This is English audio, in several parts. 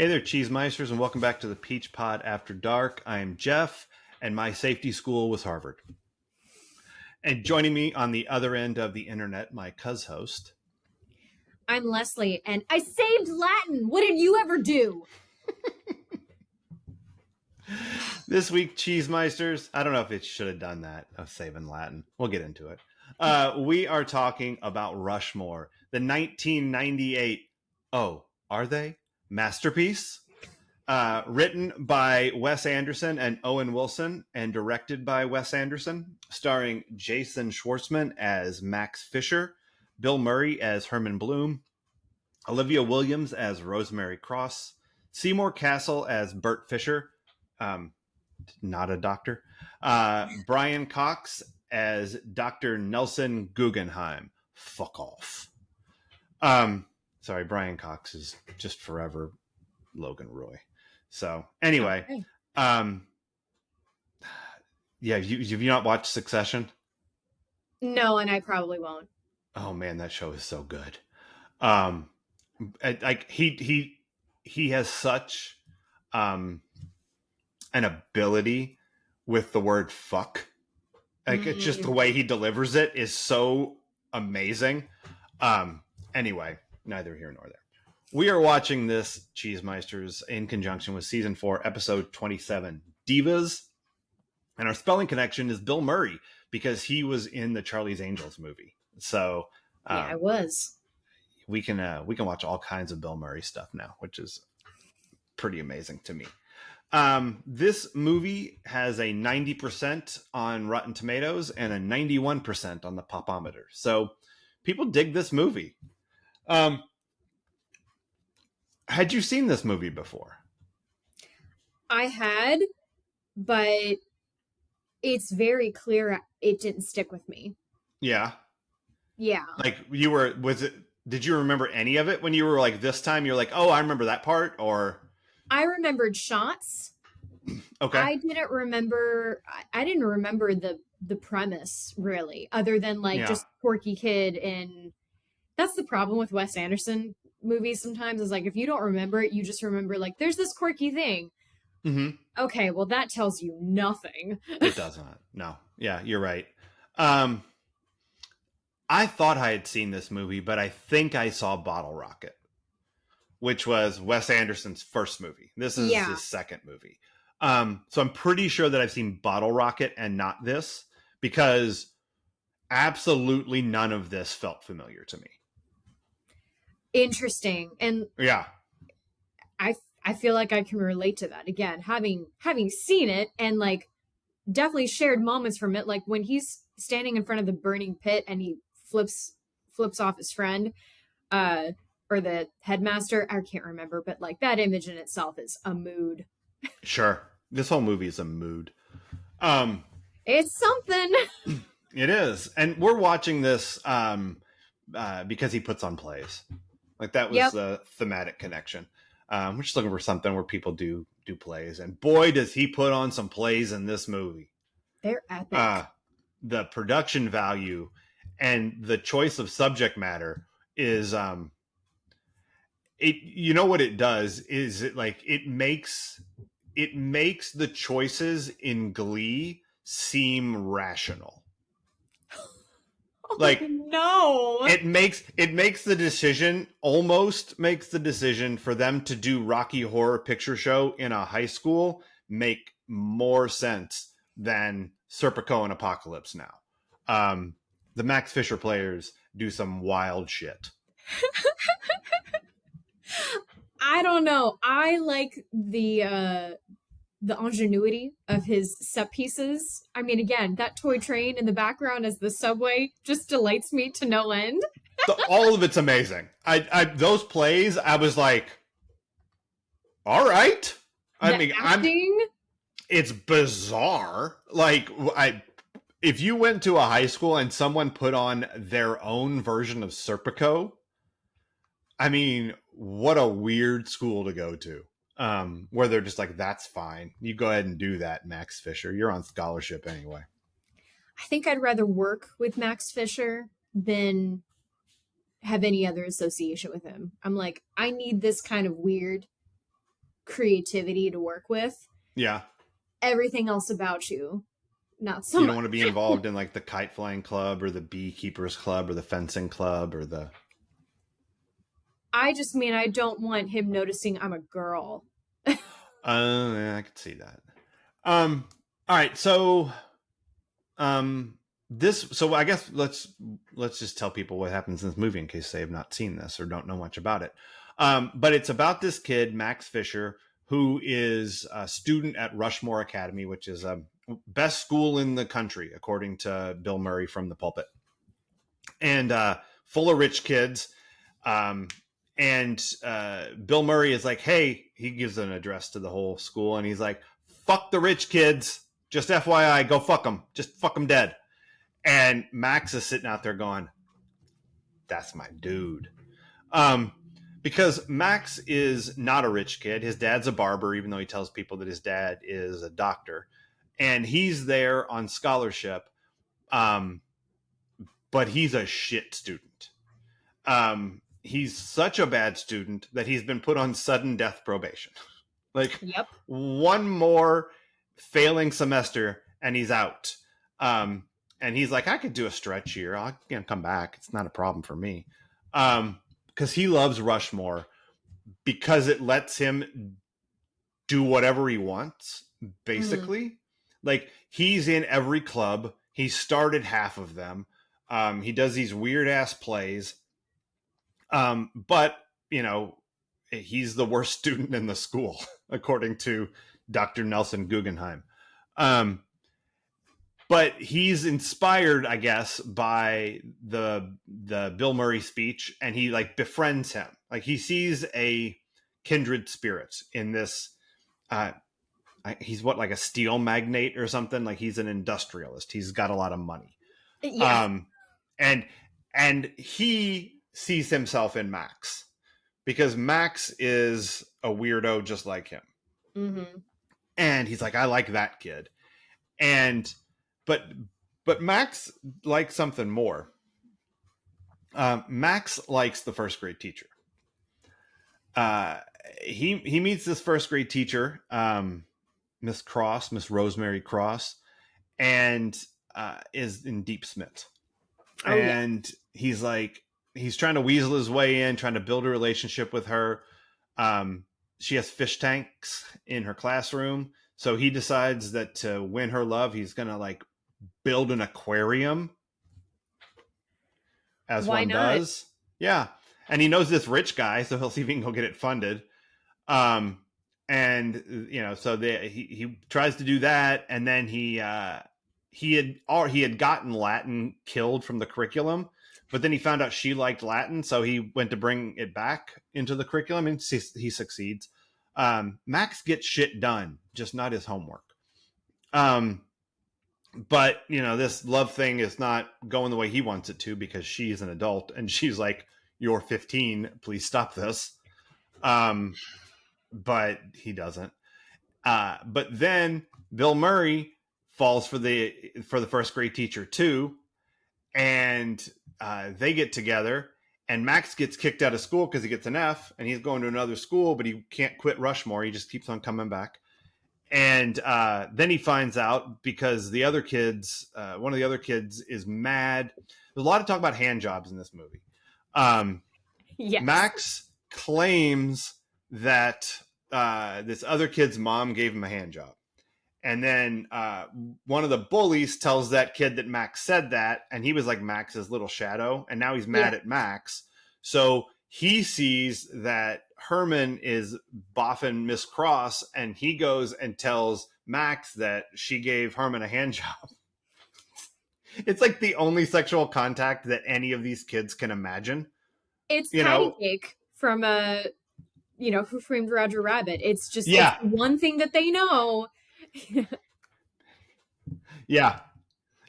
Hey there, Cheesemeisters, and welcome back to the Peach Pod After Dark. I am Jeff, and my safety school was Harvard. And joining me on the other end of the internet, my host. I'm Leslie, and I saved Latin. What did you ever do? This week, Cheesemeisters, I don't know if it should have done that, of saving Latin. We'll get into it. We are talking about Rushmore, the 1998, oh, are they? Masterpiece. Written by Wes Anderson and Owen Wilson and directed by Wes Anderson, starring Jason Schwartzman as Max Fisher, Bill Murray as Herman Bloom, Olivia Williams as Rosemary Cross, Seymour Castle as Bert Fisher, not a doctor, Brian Cox as Dr. Nelson Guggenheim. Fuck off. Sorry, Brian Cox is just forever Logan Roy. So anyway, Okay. Yeah, have you not watched Succession? No, and I probably won't. Oh man, that show is so good. Like he has such an ability with the word fuck. Like it's just the way he delivers it is so amazing. Anyway, neither here nor there. We are watching this, Cheesemeisters, in conjunction with Season 4, Episode 27, Divas. And our spelling connection is Bill Murray, because he was in the Charlie's Angels movie. So yeah, I was. We can watch all kinds of Bill Murray stuff now, which is pretty amazing to me. This movie has a 90% on Rotten Tomatoes and a 91% on the Popometer. So people dig this movie. Had you seen this movie before? I had, but it's very clear it didn't stick with me. Yeah. Yeah. Like did you remember any of it when you were like this time? You're like, oh, I remember that part, or? I remembered shots. Okay. I didn't remember the premise really, other than just quirky kid. And that's the problem with Wes Anderson movies sometimes, is like, if you don't remember it, you just remember like there's this quirky thing. Mm-hmm. Okay, well that tells you nothing. It does not. No. Yeah, you're right. I thought I had seen this movie, but I think I saw Bottle Rocket, which was Wes Anderson's first movie. This is his second movie. So I'm pretty sure that I've seen Bottle Rocket and not this, because absolutely none of this felt familiar to me. Interesting. And yeah, I feel like I can relate to that. Again, having seen it and like definitely shared moments from it, like when he's standing in front of the burning pit and he flips off his friend, or the headmaster, I can't remember, but like that image in itself is a mood. Sure. This whole movie is a mood. It's something. It is. And we're watching this because he puts on plays. Like that was the thematic connection. We're just looking for something where people do plays. And boy, does he put on some plays in this movie. They're epic. The production value and the choice of subject matter is you know what it does is it makes the choices in Glee seem rational. Like, no, it makes the decision for them to do Rocky Horror Picture Show in a high school make more sense than Serpico and Apocalypse Now. The Max Fisher players do some wild shit. I don't know. I like the ingenuity of his set pieces. I mean, again, that toy train in the background as the subway just delights me to no end. All of it's amazing. I those plays, I was like, all right. It's bizarre. Like, if you went to a high school and someone put on their own version of Serpico, I mean, what a weird school to go to. Where they're just like, that's fine. You go ahead and do that, Max Fisher. You're on scholarship anyway. I think I'd rather work with Max Fisher than have any other association with him. I'm like, I need this kind of weird creativity to work with. Yeah. Everything else about you, not so You don't want to be much. involved in like the kite flying club or the beekeepers club or the fencing club or the. I just mean I don't want him noticing I'm a girl. Yeah, I could see that. All right. So, so I guess let's just tell people what happens in this movie in case they have not seen this or don't know much about it. But it's about this kid, Max Fisher, who is a student at Rushmore Academy, which is a best school in the country, according to Bill Murray from The Pulpit, and full of rich kids. And Bill Murray is like, hey, he gives an address to the whole school, and he's like, fuck the rich kids. Just FYI, go fuck them. Just fuck them dead. And Max is sitting out there going, that's my dude. Because Max is not a rich kid. His dad's a barber, even though he tells people that his dad is a doctor. And he's there on scholarship, but he's a shit student. He's such a bad student that he's been put on sudden death probation. Like, Yep. one more failing semester and he's out. And he's like, I could do a stretch year. I can come back. It's not a problem for me. Because he loves Rushmore because it lets him do whatever he wants, basically. Like, he's in every club. He started half of them. He does these weird ass plays. But, you know, he's the worst student in the school, according to Dr. Nelson Guggenheim. But he's inspired, I guess, by the Bill Murray speech, and he like befriends him. Like, he sees a kindred spirit in this. He's like a steel magnate or something. Like, he's an industrialist. He's got a lot of money. Yeah. And he sees himself in Max because Max is a weirdo just like him. Mm-hmm. And he's like, I like that kid. But Max likes something more. Max likes the first grade teacher. He meets this first grade teacher, Miss Rosemary Cross, and is in deep smit. Oh, and he's trying to weasel his way in, trying to build a relationship with her. She has fish tanks in her classroom. So he decides that to win her love, he's going to like build an aquarium, as Why one not? does. Yeah. And he knows this rich guy, so he'll see if he can go get it funded. And you know, so he tries to do that, and then he had gotten Latin killed from the curriculum, but then he found out she liked Latin, so he went to bring it back into the curriculum, and he succeeds. Max gets shit done, just not his homework. But you know, this love thing is not going the way he wants it to because she's an adult, and she's like, "You're 15, please stop this." But he doesn't. But then Bill Murray falls for the first grade teacher too, and they get together. And Max gets kicked out of school because he gets an F, and he's going to another school, but he can't quit Rushmore. He just keeps on coming back. And then he finds out because the other kids, one of the other kids is mad. There's a lot of talk about hand jobs in this movie. Yes. Max claims that this other kid's mom gave him a hand job. And then one of the bullies tells that kid that Max said that, and he was like Max's little shadow, and now he's mad at Max. So he sees that Herman is boffing Miss Cross, and he goes and tells Max that she gave Herman a hand job. It's like the only sexual contact that any of these kids can imagine. It's patty cake from Who Framed Roger Rabbit. It's just it's one thing that they know. Yeah,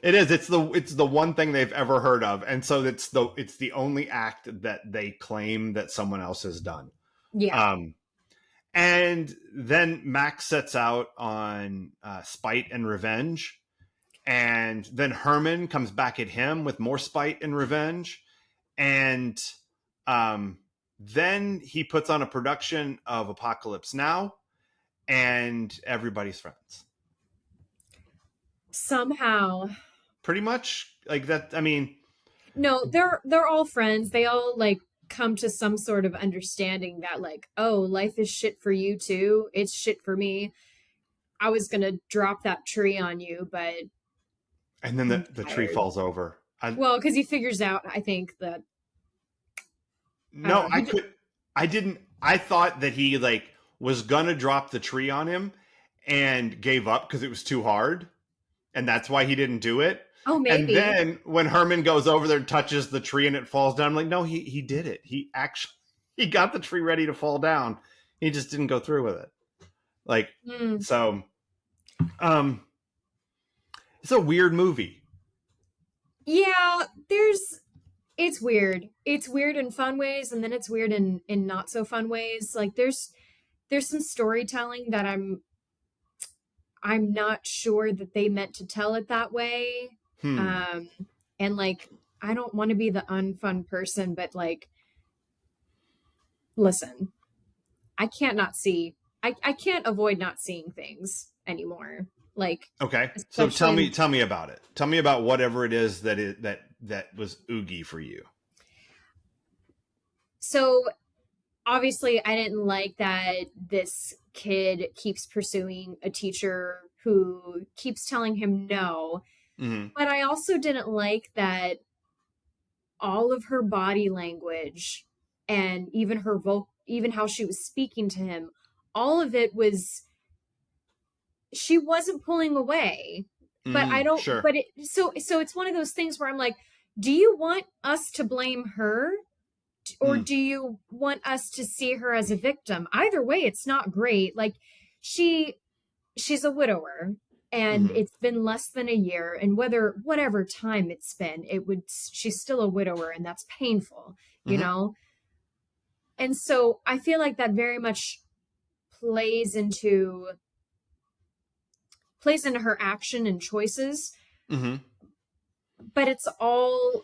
it is. It's the one thing they've ever heard of, and so it's the only act that they claim that someone else has done. Yeah. And then Max sets out on spite and revenge, and then Herman comes back at him with more spite and revenge, and then he puts on a production of Apocalypse Now, and everybody's friends. Somehow. Pretty much like that. I mean, No, they're all friends. They all like come to some sort of understanding that like, oh, life is shit for you too. It's shit for me. I was gonna drop that tree on you, but and then I'm the tree tired. falls over. Well, because he figures out, I think that I don't No, know. He I didn't. I thought that he like was gonna drop the tree on him and gave up because it was too hard, and that's why he didn't do it. oh, And maybe. then when Herman goes over there and touches the tree and it falls down, I'm like, no, he did it. He actually he got the tree ready to fall down. He just didn't go through with it. Like Hmm. so, um, it's a weird movie. Yeah, it's weird. It's weird in fun ways, and then it's weird in not so fun ways. Like there's some storytelling that I'm not sure that they meant to tell it that way. Hmm. Um, and like, I don't want to be the unfun person, but like, listen, I can't not see, I can't avoid not seeing things anymore. Like, Okay. So especially in, tell me about it. Tell me about whatever it is that was oogie for you. so obviously I didn't like that this kid keeps pursuing a teacher who keeps telling him no. Hmm. But I also didn't like that all of her body language and even even how she was speaking to him, all of it was she wasn't pulling away. But I Hmm. don't Sure. but it so it's one of those things where I'm like, do you want us to blame her or Mm. do you want us to see her as a victim? Either way, it's not great. Like she she's a widower and Hmm. it's been less than a year and whatever time it's been it would she's still a widower and that's painful, you Hmm. know. And so I feel like that very much plays into plays into her action and choices, Hmm. but it's all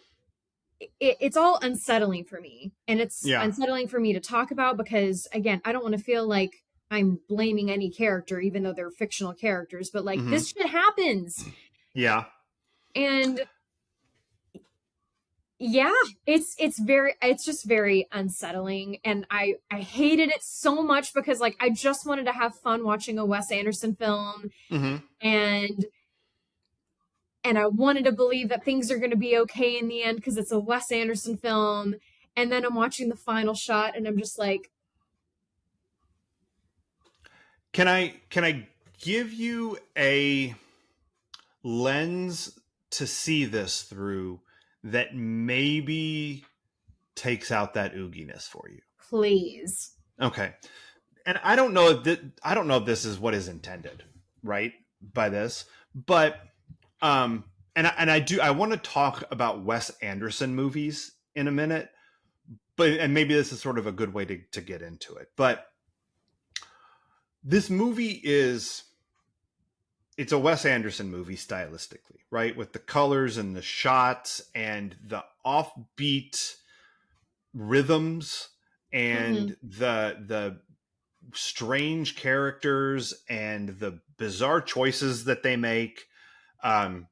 unsettling for me, and it's Yeah. unsettling for me to talk about because again I don't want to feel like I'm blaming any character even though they're fictional characters, but like Hmm. this shit happens. Yeah. And yeah, it's just very unsettling, and I hated it so much because like I just wanted to have fun watching a Wes Anderson film, Hmm. and I wanted to believe that things are going to be okay in the end because it's a Wes Anderson film, and then I'm watching the final shot and I'm just like, Can I give you a lens to see this through that maybe takes out that ooginess for you? please. Okay. And I don't know if this is what is intended, right, by this, but I want to talk about Wes Anderson movies in a minute, but and maybe this is sort of a good way to get into it. But this movie is it's a Wes Anderson movie stylistically, right? With the colors and the shots and the offbeat rhythms Mm-hmm. and the strange characters and the bizarre choices that they make, um,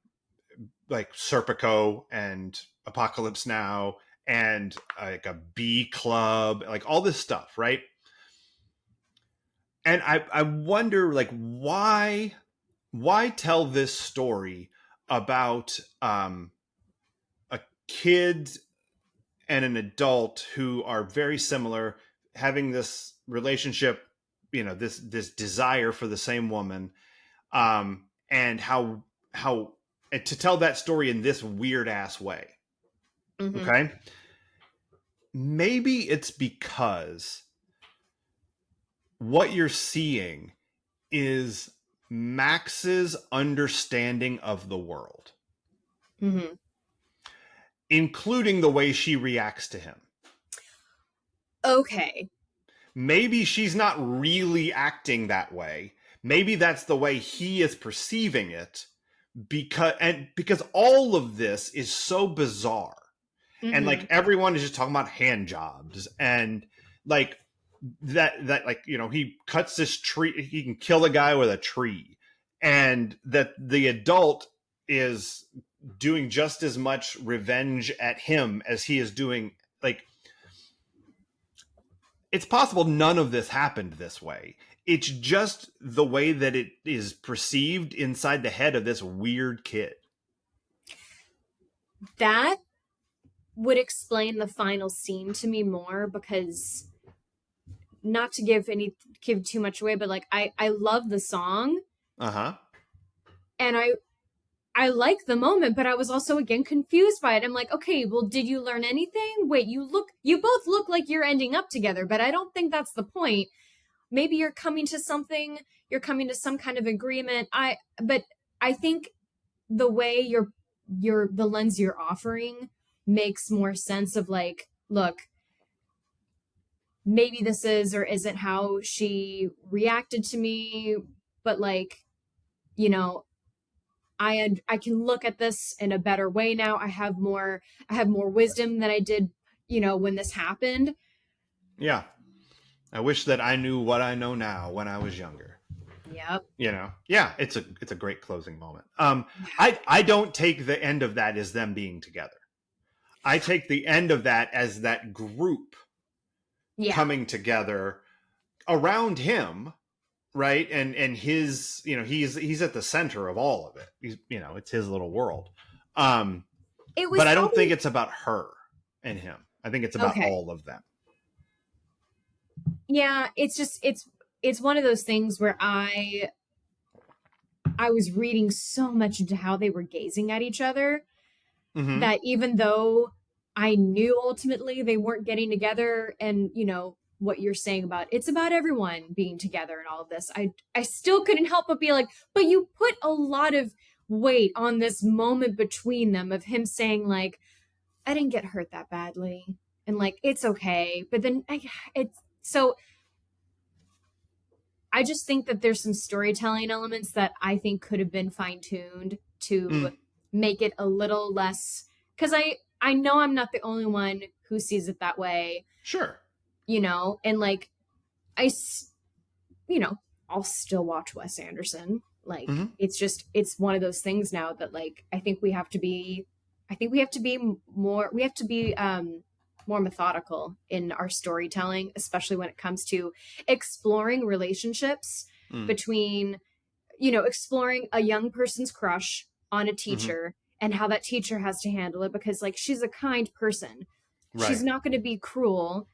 like Serpico and Apocalypse Now and like a B Club, like all this stuff, right? And I wonder like why tell this story about a kid and an adult who are very similar, having this relationship, this desire for the same woman, and how and to tell that story in this weird ass way. Mm-hmm. Okay, maybe it's because what you're seeing is Max's understanding of the world, Mm-hmm. including the way she reacts to him. Okay. Maybe she's not really acting that way. Maybe that's the way he is perceiving it, because all of this is so bizarre. And Mm-hmm. like everyone is just talking about hand jobs and like that like, he cuts this tree, he can kill a guy with a tree, and that the adult is doing just as much revenge at him as he is doing. Like, it's possible none of this happened this way. It's just the way that it is perceived inside the head of this weird kid. That would explain the final scene to me more, because not to give too much away, but like I love the song. And I like the moment, but I was also again confused by it. I'm like, okay, well, did you learn anything? Wait, you both look like you're ending up together, but I don't think that's the point. Maybe you're coming to something, you're coming to some kind of agreement. But I think the way the lens you're offering makes more sense of like, look, maybe this is or isn't how she reacted to me, but like, I can look at this in a better way now. I have more wisdom than I did, when this happened. Yeah. I wish that I knew what I know now when I was younger. Yep. Yeah, it's a great closing moment. I don't take the end of that as them being together. I take the end of that as that group coming together around him, right? And his, he's at the center of all of it. He's, it's his little world. But I don't think it's about her and him. I think it's about all of them. Yeah, it's just it's one of those things where I was reading so much into how they were gazing at each other, that even though I knew ultimately they weren't getting together, and what you're saying about it's about everyone being together and all of this, I still couldn't help but be like, but you put a lot of weight on this moment between them of him saying like, I didn't get hurt that badly, and like, it's okay. But then so I just think that there's some storytelling elements that I think could have been fine-tuned to make it a little less, because I know I'm not the only one who sees it that way. Sure. And like, I'll still watch Wes Anderson. Like, it's one of those things now that like, I think we have to be more methodical in our storytelling, especially when it comes to exploring relationships between, exploring a young person's crush on a teacher and how that teacher has to handle it, because like, she's a kind person. Right. She's not going to be cruel.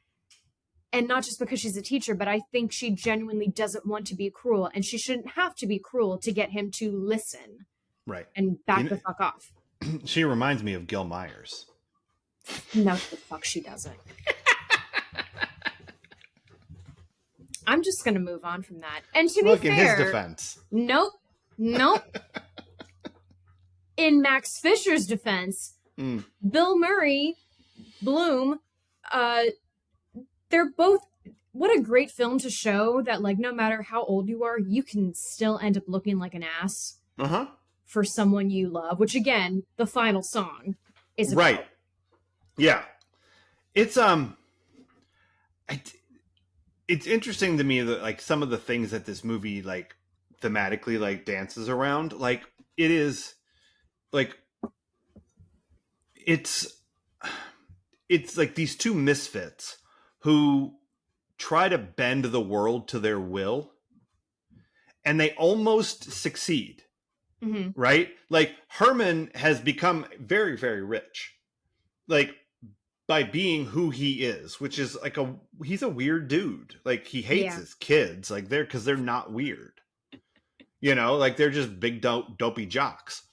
And not just because she's a teacher, but I think she genuinely doesn't want to be cruel, and she shouldn't have to be cruel to get him to listen. Right. And back the fuck off. She reminds me of Gil Myers. No, the fuck she doesn't. I'm just going to move on from that. And to be fair, in his defense. Nope. In Max Fisher's defense, Bill Murray, Bloom, they're both, what a great film to show that like, no matter how old you are, you can still end up looking like an ass for someone you love, which again, the final song is about. Right. Yeah. It's it's interesting to me that like some of the things that this movie like thematically like dances around, like it is like it's like these two misfits who try to bend the world to their will, and they almost succeed. Right? Like Herman has become very, very rich, like by being who he is, which is like he's a weird dude. Like he hates his kids, like because they're not weird, like they're just big dopey jocks.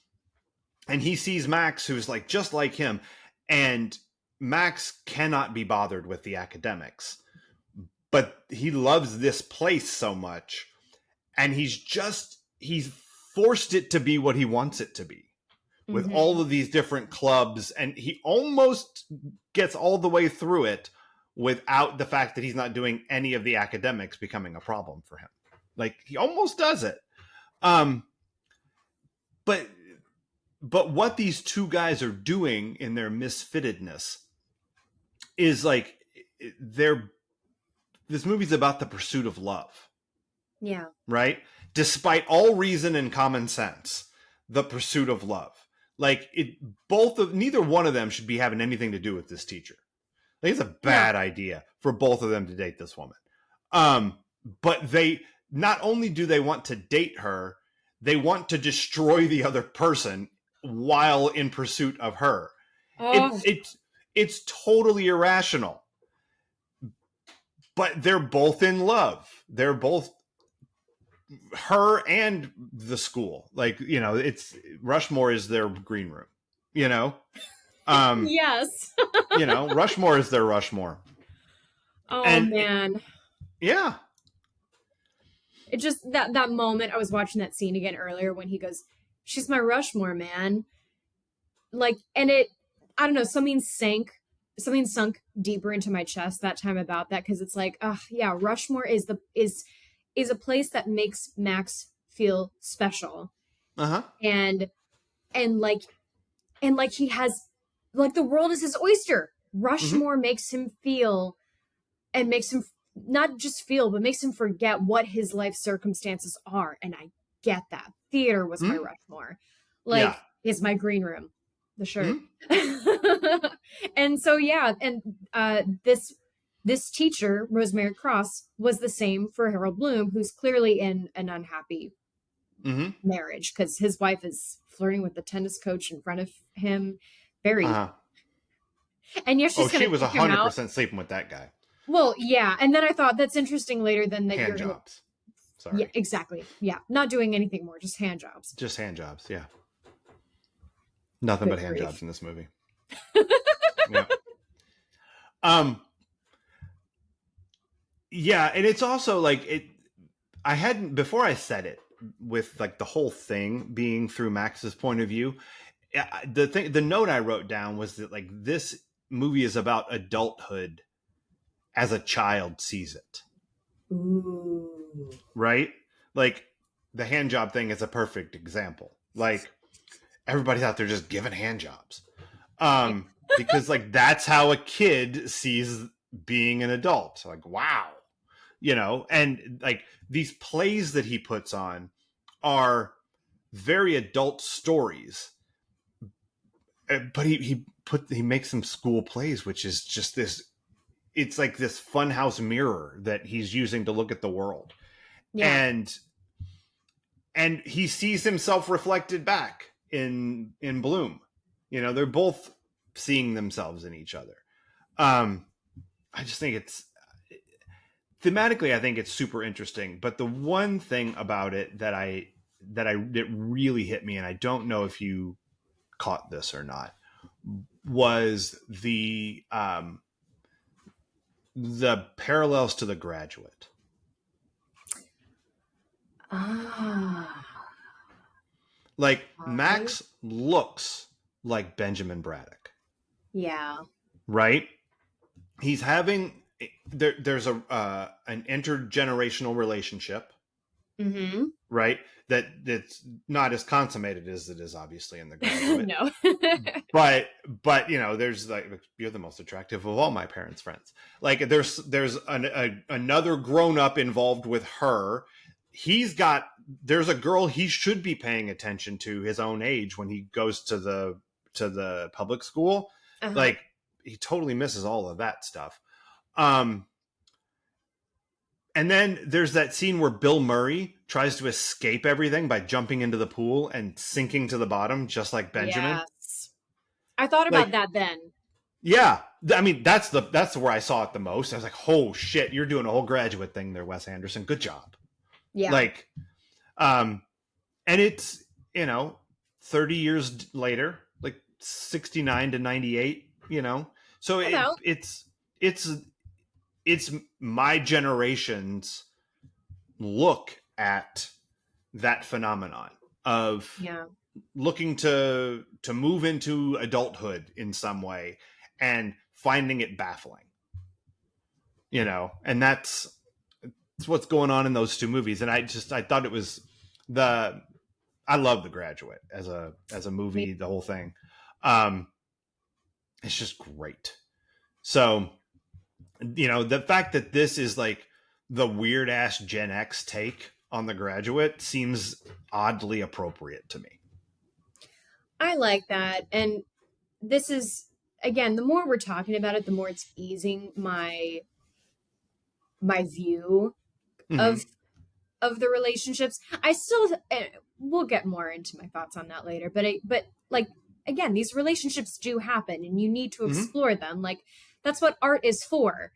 And he sees Max, who's like just like him, and Max cannot be bothered with the academics, but he loves this place so much, and he's forced it to be what he wants it to be, with all of these different clubs, and he almost gets all the way through it without the fact that he's not doing any of the academics becoming a problem for him. Like he almost does it. But what these two guys are doing in their misfittedness is like they're this movie's about the pursuit of love, Yeah. right? Despite all reason and common sense, the pursuit of love. Like neither one of them should be having anything to do with this teacher. Like, it's a bad idea for both of them to date this woman. But they not only do they want to date her, they want to destroy the other person while in pursuit of her. Oh. It's totally irrational. But they're both in love. They're both her and the school. Like, it's Rushmore is their green room, Yes. Rushmore is their Rushmore. Oh, and man. Yeah. It just, that moment, I was watching that scene again earlier when he goes, she's my Rushmore, man. Like, and I don't know, something sunk deeper into my chest that time about that, because it's like, yeah, Rushmore is a place that makes Max feel special. And like he has, like, the world is his oyster. Rushmore makes him feel, and makes him not just feel, but makes him forget what his life circumstances are. And I get that. Theater was my Rushmore. Like, it's my green room, the shirt. And so, yeah. And this teacher, Rosemary Cross, was the same for Harold Bloom, who's clearly in an unhappy marriage because his wife is flirting with the tennis coach in front of him. Very. And yes, she was 100% sleeping with that guy. Well, yeah. And then I thought, that's interesting later than that. Hand jobs. Sorry. Yeah, exactly. Yeah. Not doing anything more, just hand jobs. Just hand jobs. Yeah. Nothing but hand jobs in this movie. Yeah. Yeah. And it's also like I hadn't, before I said it, with like the whole thing being through Max's point of view, the note I wrote down was that, like, this movie is about adulthood as a child sees it. Ooh. Right? Like, the hand job thing is a perfect example. Like, everybody's out there just giving hand jobs. Because, like, that's how a kid sees being an adult. Like, wow. And like, these plays that he puts on are very adult stories. But he makes them school plays, which is just this, it's like this funhouse mirror that he's using to look at the world. Yeah. And he sees himself reflected back in Bloom. They're both seeing themselves in each other. I just think thematically, I think it's super interesting. But the one thing about it that really hit me, and I don't know if you caught this or not, was the parallels to The Graduate. Like, Max looks like Benjamin Braddock. Yeah. Right? He's having there's an intergenerational relationship. Mm-hmm. Right? That's not as consummated as it is obviously in The Graduate. No. but there's like, you're the most attractive of all my parents' friends. Like, there's another grown-up involved with her. There's a girl he should be paying attention to his own age when he goes to the public school. Like, he totally misses all of that stuff. And then there's that scene where Bill Murray tries to escape everything by jumping into the pool and sinking to the bottom, just like Benjamin. Yes. I thought about that then. Yeah. I mean, that's where I saw it the most. I was like, oh shit, you're doing a whole Graduate thing there, Wes Anderson. Good job. Yeah. Like, and it's, 30 years later, like 69 to 98, so it's my generation's look at that phenomenon of looking to move into adulthood in some way and finding it baffling, and that's what's going on in those two movies. And I thought it was I love The Graduate as a movie, the whole thing. It's just great. So you know, the fact that this is like the weird ass Gen X take on The Graduate seems oddly appropriate to me. I like that. And this is, again, the more we're talking about it, the more it's easing my view Mm-hmm. of the relationships. I still, we'll get more into my thoughts on that later, but like, again, these relationships do happen and you need to Mm-hmm. explore them. Like, that's what art is for.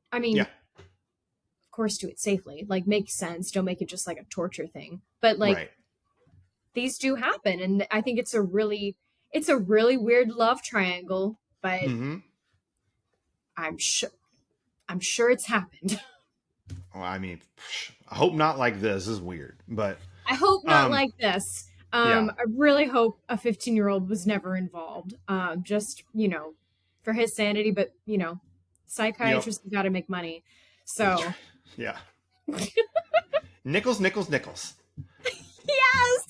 I mean, Yeah. of course, do it safely, like, make sense. Don't make it just like a torture thing, but like, Right. these do happen. And I think it's a really weird love triangle, but Mm-hmm. I'm sure, I'm sure it's happened. Well, I mean, I hope not like this. This is weird, but I hope not um, like this. yeah. I really hope a 15-year-old was never involved. Just, for his sanity, but Yep. psychiatrists got to make money. So, Yeah. Nickels, nickels, nickels. yes.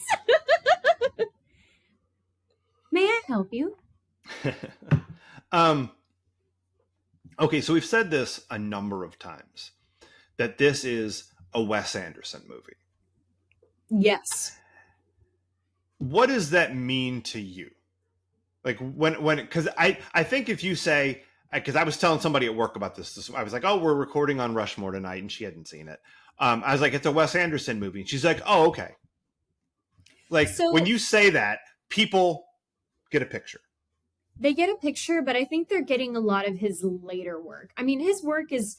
May I help you? um. Okay, so we've said this a number of times that this is a Wes Anderson movie. Yes. What does that mean to you? Like when because I think if you say, because I was telling somebody at work about this, I was like, oh, we're recording on Rushmore tonight, and she hadn't seen it. I was like, it's a Wes Anderson movie, and she's like, oh, okay. Like when So you say that, people get a picture. they get a picture, but I think they're getting a lot of his later work. I mean, his work is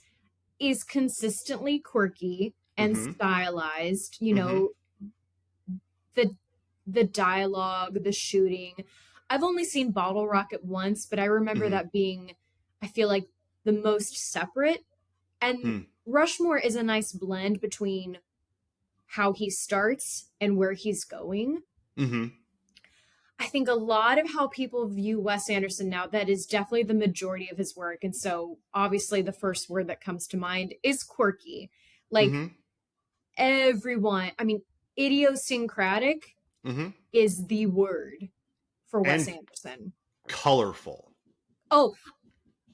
consistently quirky and Mm-hmm. stylized. Mm-hmm. The the dialogue, the shooting. I've only seen Bottle Rocket once, but I remember Mm-hmm. that being, I feel like, the most separate. And Hmm. Rushmore is a nice blend between how he starts and where he's going. Mm-hmm. I think a lot of how people view Wes Anderson now, that is definitely the majority of his work. And so obviously the first word that comes to mind is quirky. Like Mm-hmm. everyone, I mean, idiosyncratic Mm-hmm. is the word for Wes And Anderson. colorful. Oh,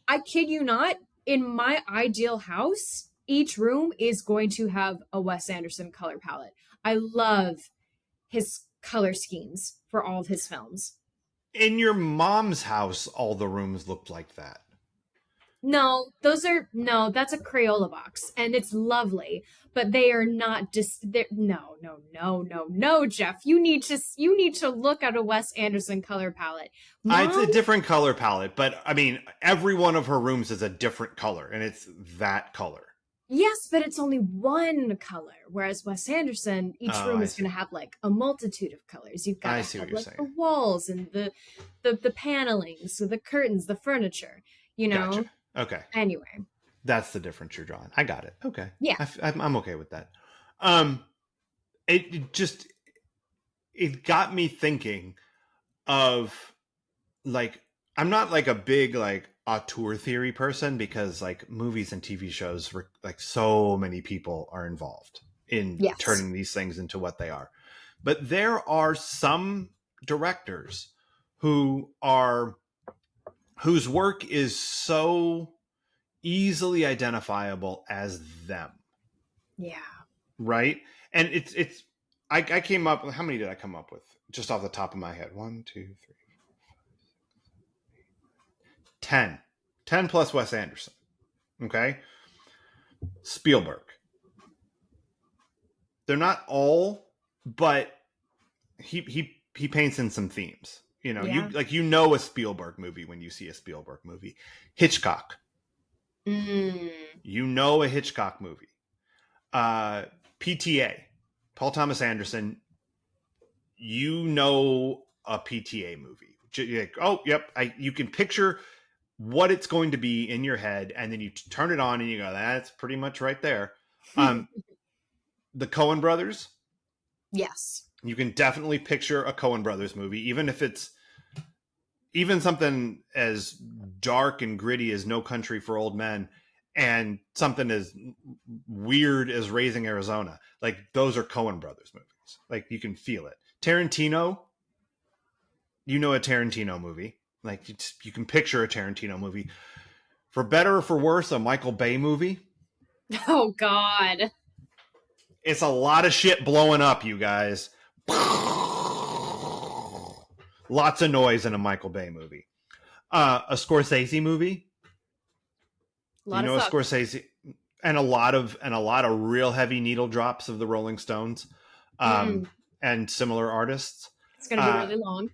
I kid you not. In my ideal house, each room is going to have a Wes Anderson color palette. I love his color schemes for all of his films. In your mom's house, all the rooms looked like that. No, that's a Crayola box and it's lovely, but they are not just no, Jeff. You need to look at a Wes Anderson color palette. It's a Mom, different color palette, but I mean, every one of her rooms is a different color, and it's that color. yes, but it's only one color. Whereas Wes Anderson, each Oh, room I is going see. to have like a multitude of colors. You've got I to see what have you're like the saying. walls and the paneling, so the curtains, the furniture. You Gotcha. know. Okay, Anyway, that's the difference you're drawing. I got it. Okay, yeah, I'm okay with that. Um, it just it got me thinking of like I'm not like a big like auteur theory person because like movies and TV shows like so many people are involved in yes, turning these things into what they are. But there are some directors who are whose work is so easily identifiable as them, yeah. right? And it's I came up how many did I come up with just off the top of my head? 1, 2, 3, 10. 10 plus Wes Anderson. Okay. Spielberg. They're not all, but he paints in some themes. You know, Yeah. you know a Spielberg movie when you see a Spielberg movie. Hitchcock. Mm, You know a Hitchcock movie. Uh PTA. Paul Thomas Anderson. You know a PTA movie. You're like, oh, yep. You can picture what it's going to be in your head, and then you turn it on and you go, that's pretty much right there. The Coen brothers, yes. you can definitely picture a Coen brothers movie, even if it's even something as dark and gritty as No Country for Old Men and something as weird as Raising Arizona. Like those are Coen brothers movies. Like you can feel it. Tarantino, you know a Tarantino movie. Like you can picture a Tarantino movie. For better or for worse, a Michael Bay movie. Oh God. It's a lot of shit blowing up, you guys. Lots of noise in a Michael Bay movie. A Scorsese movie. A Do you lot of know a fuck. Scorsese? And a lot of real heavy needle drops of the Rolling Stones, Mm, and similar artists. it's gonna be Uh, really long.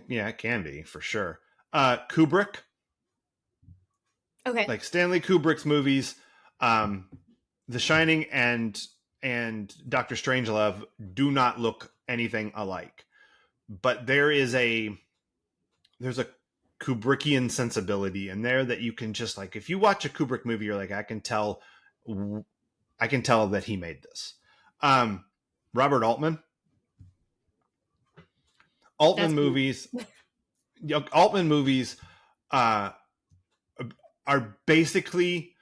yeah, it can be for sure. Kubrick, Okay. like Stanley Kubrick's movies, um, The Shining and Doctor Strangelove do not look anything alike, but there's a Kubrickian sensibility in there that you can just like if you watch a Kubrick movie, you're like I can tell that he made this. Robert Altman, Altman That's me. movies, Altman movies uh, are basically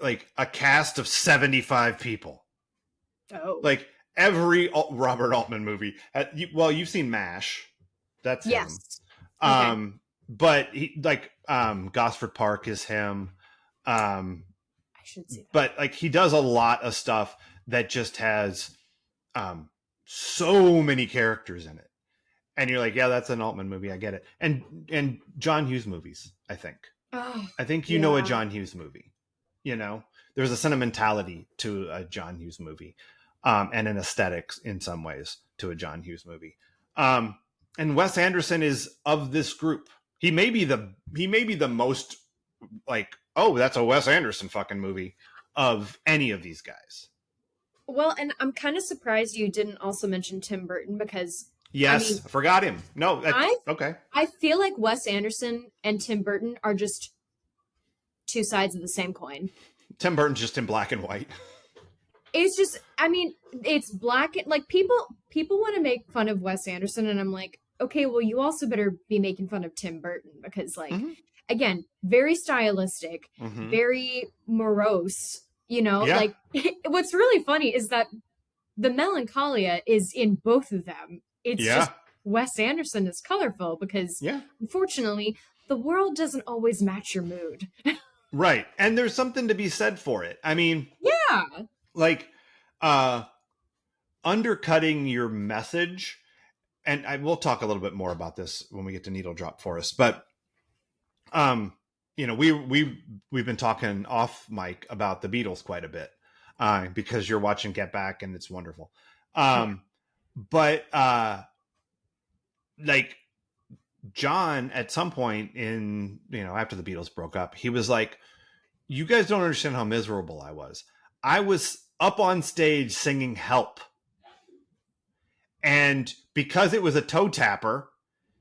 like a cast of 75 people. Oh. Like every Robert Altman movie. You've seen MASH. That's him. Yes. Okay. But he like Gosford Park is him. I should see that. But like he does a lot of stuff that just has so many characters in it. And you're like, yeah, that's an Altman movie. I get it. And John Hughes movies, I think. Oh, I think you know a yeah. John Hughes movie. You know, there's a sentimentality to a John Hughes movie, and an aesthetics in some ways to a John Hughes movie. And Wes Anderson is of this group. He may be the most like, oh, that's a Wes Anderson fucking movie of any of these guys. Well, and I'm kind of surprised you didn't also mention Tim Burton because I Yes, mean, I forgot him. No, that's I okay. I feel like Wes Anderson and Tim Burton are just two sides of the same coin. Tim Burton's just in black and white. It's just I mean, it's black like people want to make fun of Wes Anderson and I'm like, okay, well you also better be making fun of Tim Burton because like Mm-hmm. again, very stylistic, Mm-hmm. very morose, Yeah, like what's really funny is that the melancholia is in both of them. It's yeah, just Wes Anderson is colorful because yeah. unfortunately the world doesn't always match your mood. Right. And there's something to be said for it. I mean, Yeah. like uh undercutting your message, and I will talk a little bit more about this when we get to Needle Drop Forest, but um we've been talking off mic about the Beatles quite a bit, because you're watching Get Back and it's wonderful. Yeah. But like John at some point in, after the Beatles broke up, he was like, you guys don't understand how miserable I was. I was up on stage singing Help. And because it was a toe tapper,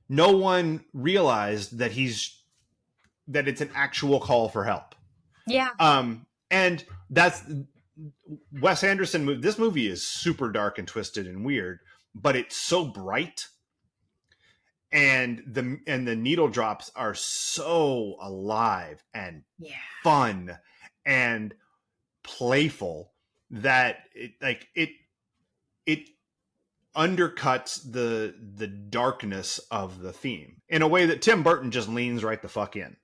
no one realized that it's an actual call for help. Yeah. And that's Wes Anderson. This movie is super dark and twisted and weird, but it's so bright, and the needle drops are so alive and Yeah. fun and playful that it undercuts the darkness of the theme in a way that Tim Burton just leans right the fuck in.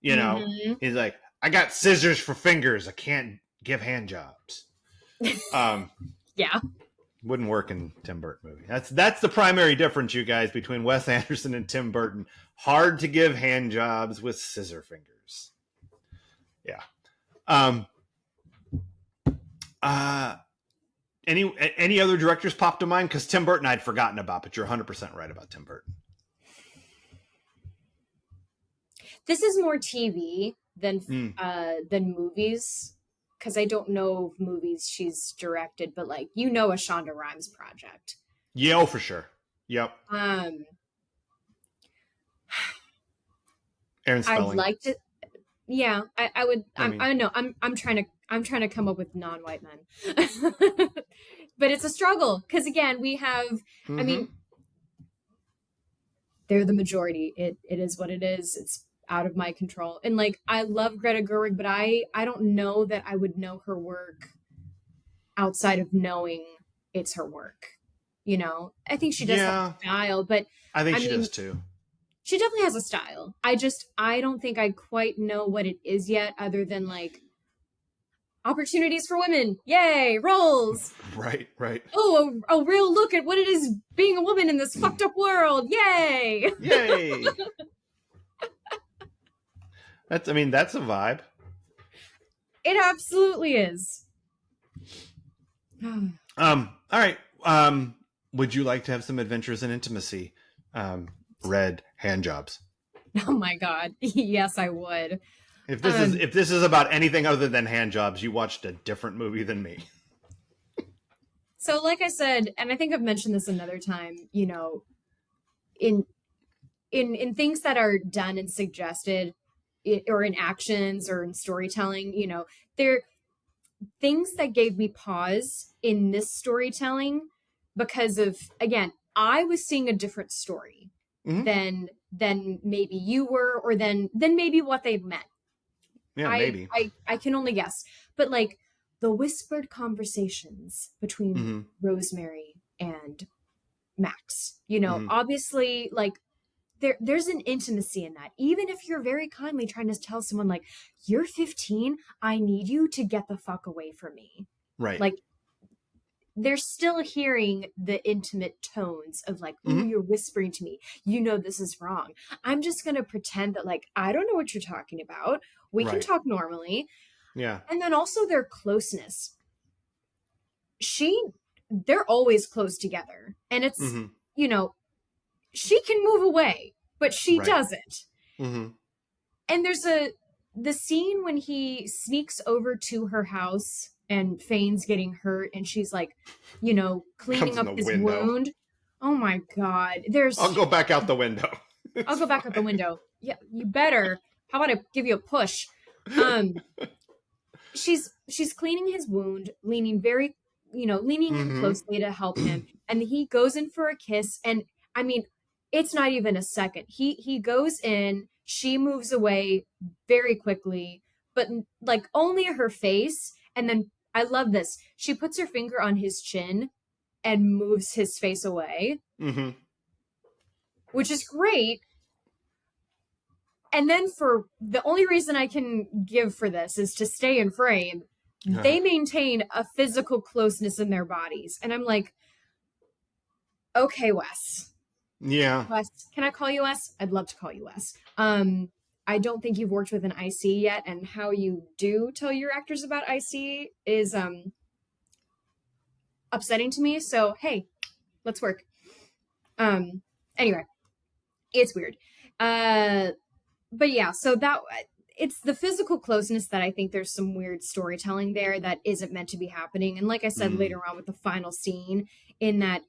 Mm-hmm. He's like, I got scissors for fingers. I can't give hand jobs. Yeah. Wouldn't work in Tim Burton movie. That's the primary difference, you guys, between Wes Anderson and Tim Burton. Hard to give hand jobs with scissor fingers. Yeah. Any other directors pop to mind? Because Tim Burton I'd forgotten about, but you're 100% right about Tim Burton. This is more TV than movies because I don't know movies she's directed, but like a Shonda Rhimes project. Yeah, oh, for sure. Yep. Aaron I'd Spelling. like to. Yeah, I would. I know. I'm trying to come up with non-white men, but it's a struggle because again we have. Mm-hmm. I mean, they're the majority. It is what it is. It's out of my control. And like I love Greta Gerwig, but I don't know that I would know her work outside of knowing it's her work. I think she does have a style, but I think she does too. she definitely has a style. I don't think I quite know what it is yet, other than like opportunities for women. Yay, roles. Right. Oh, a real look at what it is being a woman in this fucked up world. Yay. Yay. That's a vibe. It absolutely is. All right. Would you like to have some adventures in intimacy? Red hand jobs. Oh my god. Yes, I would. If this is about anything other than hand jobs, you watched a different movie than me. So like I said, and I think I've mentioned this another time, you know, in things that are done and suggested, or in actions or in storytelling, you know, they're things that gave me pause in this storytelling, because of, again, I was seeing a different story than maybe you were, or than maybe what they've meant. Yeah, maybe. I can only guess. But like the whispered conversations between Rosemary and Max, you know, obviously, like there's an intimacy in that. Even if you're very kindly trying to tell someone like, you're 15, I need you to get the fuck away from me. Right. Like they're still hearing the intimate tones of like, ooh, you're whispering to me. You know, this is wrong. I'm just going to pretend that like, I don't know what you're talking about. We can talk normally. Yeah. And then also their closeness. They're always close together. And it's, you know, she can move away, but she doesn't. And there's the scene when he sneaks over to her house and Fane's getting hurt, and she's like, you know, cleaning up his wound. Oh my god. I'll go back out the window. I'll go back out the window. Yeah, you better. How about I give you a push? She's cleaning his wound, leaning very, you know, leaning closely to help him. And he goes in for a kiss. And I mean, it's not even a second. He goes in, she moves away very quickly, but like only her face. And then I love this. She puts her finger on his chin and moves his face away, which is great. And then for the only reason I can give for this is to stay in frame. They maintain a physical closeness in their bodies. And I'm like, okay, Wes. Yeah. Wes, can I call you Wes? I'd love to call you Wes. I don't think you've worked with an IC yet, and how you do tell your actors about IC is upsetting to me. So hey, let's work. Anyway, it's weird. But yeah, so that it's the physical closeness that I think there's some weird storytelling there that isn't meant to be happening. And like I said later on with the final scene, in that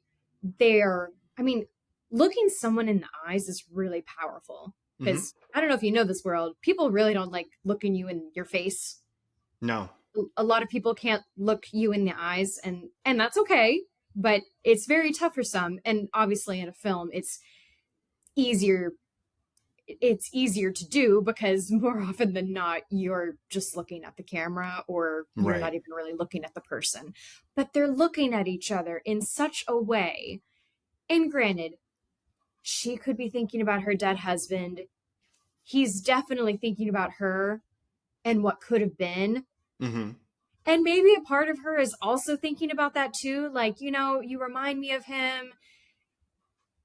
looking someone in the eyes is really powerful. Because I don't know if you know this world, people really don't like looking you in your face. No. A lot of people can't look you in the eyes, and that's okay. But it's very tough for some. And obviously in a film, it's easier to do, because more often than not, you're just looking at the camera, or you're not even really looking at the person. But they're looking at each other in such a way. And granted, she could be thinking about her dead husband. He's definitely thinking about her and what could have been. And maybe a part of her is also thinking about that too. Like, you know, you remind me of him,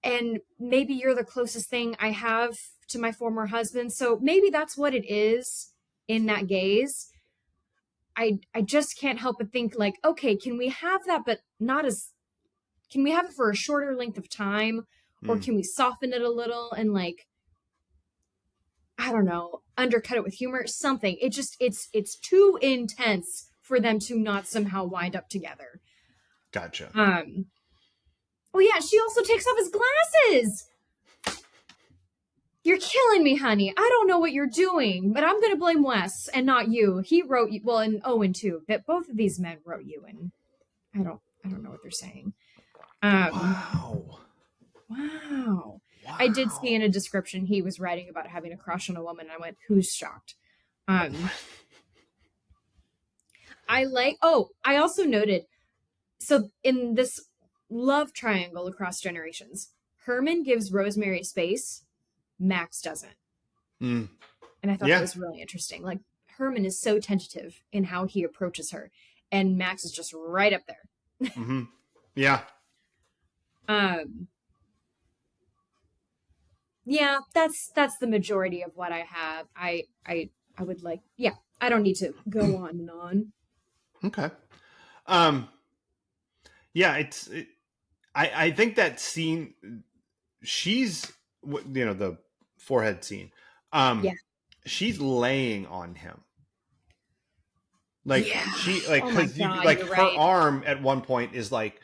and maybe you're the closest thing I have to my former husband. So maybe that's what it is in that gaze. I just can't help but think like, okay, can we have that, but can we have it for a shorter length of time? Or can we soften it a little and like, I don't know, undercut it with humor, something. It's too intense for them to not somehow wind up together. Gotcha. Oh yeah, she also takes off his glasses. You're killing me, honey. I don't know what you're doing, but I'm gonna blame Wes and not you. He wrote you, well, and Owen too. That both of these men wrote you, and I don't know what they're saying. Wow. I did see in a description he was writing about having a crush on a woman, and I went, who's shocked? I also noted, so in this love triangle across generations, Herman gives Rosemary space, Max doesn't. Mm. And I thought that Yeah. was really interesting. Like, Herman is so tentative in how he approaches her, and Max is just right up there. Mm-hmm. Yeah. Um, yeah, that's the majority of what I have. I would like, yeah, I don't need to go on and on. Okay. Um, yeah, I think that scene, she's, the forehead scene. Yeah. She's laying on him. Like Yeah. Oh my cause God, like you're her right. arm at one point is like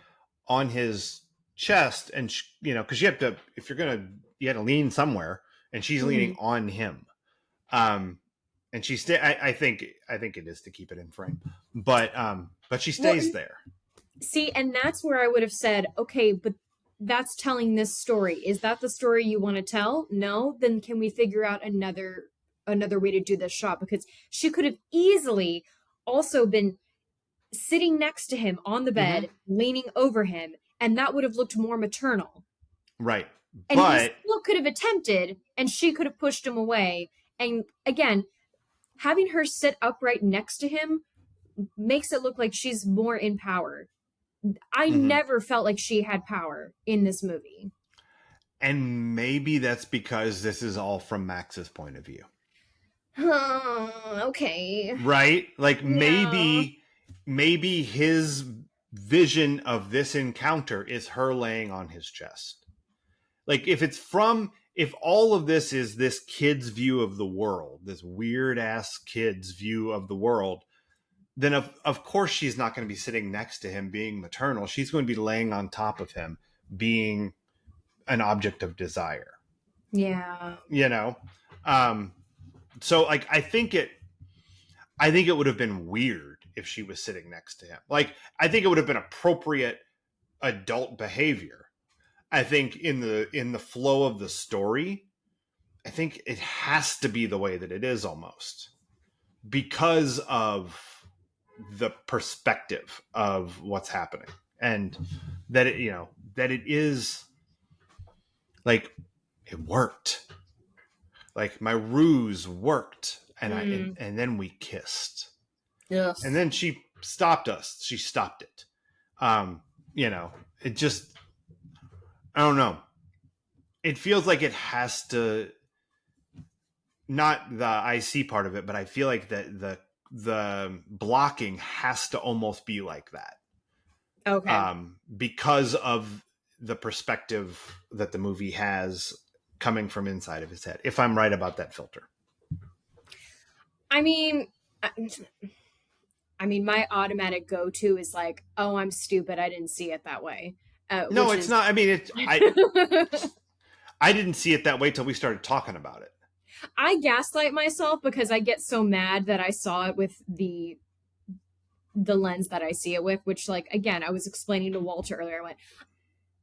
on his chest, and cause you have to, if you're going to, you had to lean somewhere, and she's leaning Mhm. on him. And I think it is to keep it in frame, but she Well, stays there. see, and that's where I would have said, okay, but that's telling this story. Is that the story you want to tell? No, then can we figure out another way to do this shot? Because she could have easily also been sitting next to him on the Mm-hmm. bed, leaning over him, and that would have looked more maternal. Right. And he But still could have attempted, and she could have pushed him away. And again, having her sit upright next to him makes it look like she's more in power. I mhm. never felt like she had power in this movie. And maybe that's because this is all from Max's point of view. Okay. Right? Like Yeah. maybe his vision of this encounter is her laying on his chest. Like if all of this is this kid's view of the world, this weird ass kid's view of the world, then of course she's not going to be sitting next to him being maternal. She's going to be laying on top of him being an object of desire. Yeah. You know? Um so like I think it would have been weird if she was sitting next to him. Like I think it would have been appropriate adult behavior. I think in the flow of the story, I think it has to be the way that it is almost because of the perspective of what's happening, and that it is like it worked. Like my ruse worked, and Mm. and then we kissed. And Yes. then she stopped us. She stopped it. Um, it just, I don't know. It feels like it has to, not the IC part of it, but I feel like the blocking has to almost be like that. Okay. Because of the perspective that the movie has coming from inside of his head. If I'm right about that filter. I mean, my automatic go-to is like, oh, I'm stupid. I didn't see it that way. No, Which it's is not. I mean, I didn't see it that way till we started talking about it. I gaslight myself because I get so mad that I saw it with the lens that I see it with, which, like, again, I was explaining to Walter earlier. I went,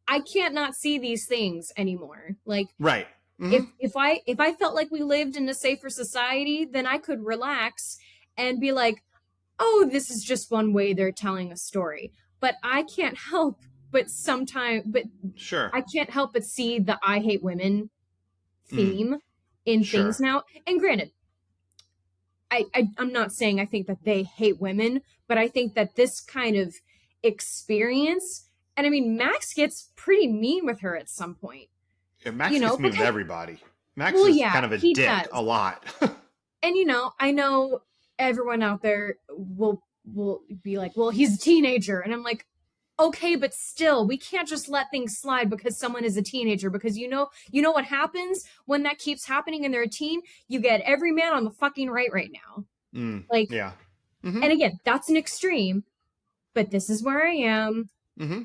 I can't not see these things anymore. Like, Right. Mm-hmm. if I felt like we lived in a safer society, then I could relax and be like, oh, this is just one way they're telling a story. But I can't help but Sure. I can't help but see the I hate women Mm. theme in things Sure. now. And granted, I'm not saying I think that they hate women, but I think that this kind of experience, and I mean, Max gets pretty mean with her at some point, Yeah, Max gets me with because, everybody. Max well, is yeah, kind of a he dick a does. lot. And, I know everyone out there will be like, well, he's a teenager. And I'm like, okay, but still, we can't just let things slide because someone is a teenager, because you know what happens when that keeps happening and they're a teen? You get every man on the fucking right now. Like, Yeah. Mm-hmm. and again, that's an extreme, but this is where I am. Mm-hmm.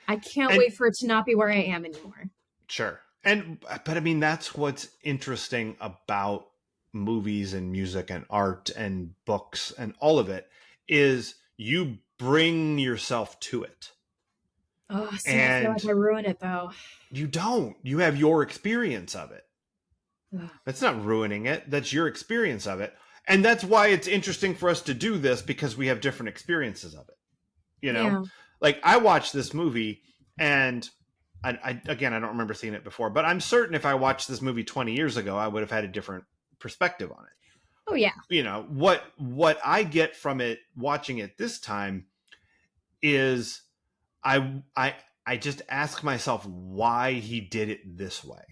I can't And wait for it to not be where I am anymore. sure. But I mean, that's what's interesting about movies and music and art and books and all of it is you bring yourself to it. Oh, see, I feel like And I ruin it though. you don't. You have your experience of it. Ugh. That's not ruining it. That's your experience of it. And that's why it's interesting for us to do this, because we have different experiences of it. Yeah. Like I watched this movie and Again, I don't remember seeing it before, but I'm certain if I watched this movie 20 years ago, I would have had a different perspective on it. Oh yeah. You know, what I get from it watching it this time is I I I just ask myself why he did it this way.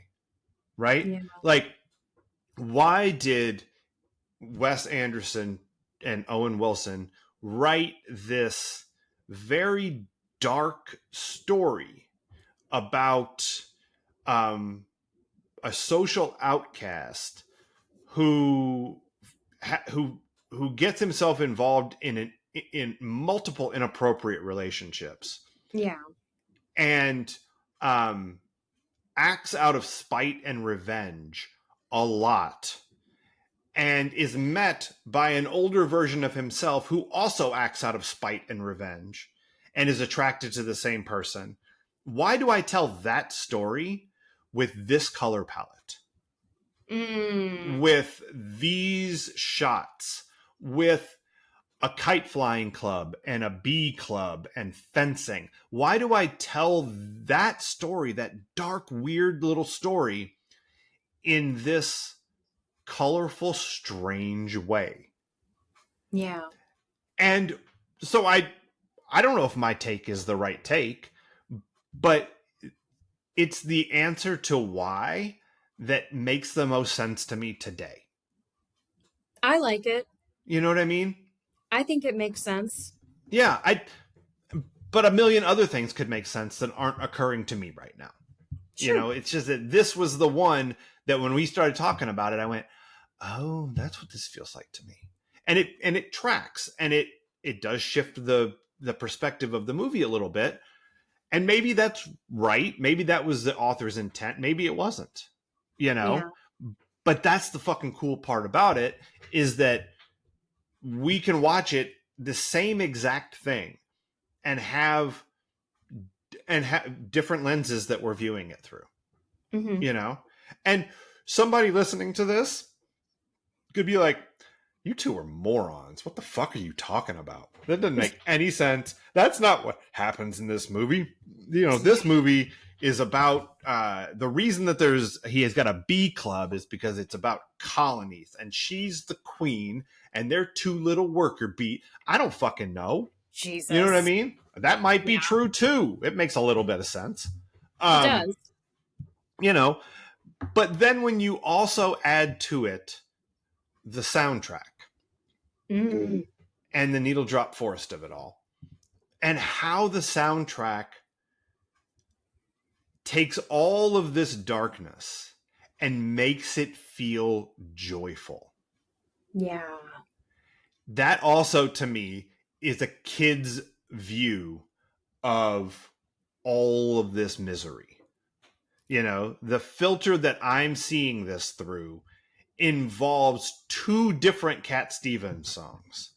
Right? Yeah. Like, why did Wes Anderson and Owen Wilson write this very dark story about a social outcast who who gets himself involved in multiple inappropriate relationships Yeah. and um, acts out of spite and revenge a lot, and is met by an older version of himself who also acts out of spite and revenge and is attracted to the same person. Why do I tell that story with this color palette? With these shots, with a kite flying club and a bee club and fencing? Why do I tell that story, that dark, weird little story, in this colorful, strange way? Yeah. And so I don't know if my take is the right take, but it's the answer to why that makes the most sense to me today. I like it. You know what I mean? I think it makes sense. Yeah, but a million other things could make sense that aren't occurring to me right now. Sure. You know, it's just that this was the one that when we started talking about it, I went, "Oh, that's what this feels like to me." And it tracks, and it does shift the perspective of the movie a little bit. And maybe that's right. Maybe that was the author's intent. Maybe it wasn't. You know? Yeah. But that's the fucking cool part about it, is that we can watch it the same exact thing and have different lenses that we're viewing it through. Mm-hmm. You know? And somebody listening to this could be like, "You two are morons. What the fuck are you talking about? That doesn't make any sense. That's not what happens in this movie." You know, this movie is about the reason that he has got a bee club is because it's about colonies, and she's the queen, and they're two little worker bee. I don't fucking know. Jesus. You know what I mean? That might be Yeah. true too. It makes a little bit of sense. It does. You know, but then when you also add to it the soundtrack and the needle drop forest of it all, and how the soundtrack takes all of this darkness and makes it feel joyful. Yeah. That also, to me, is a kid's view of all of this misery. You know, the filter that I'm seeing this through involves two different Cat Stevens songs.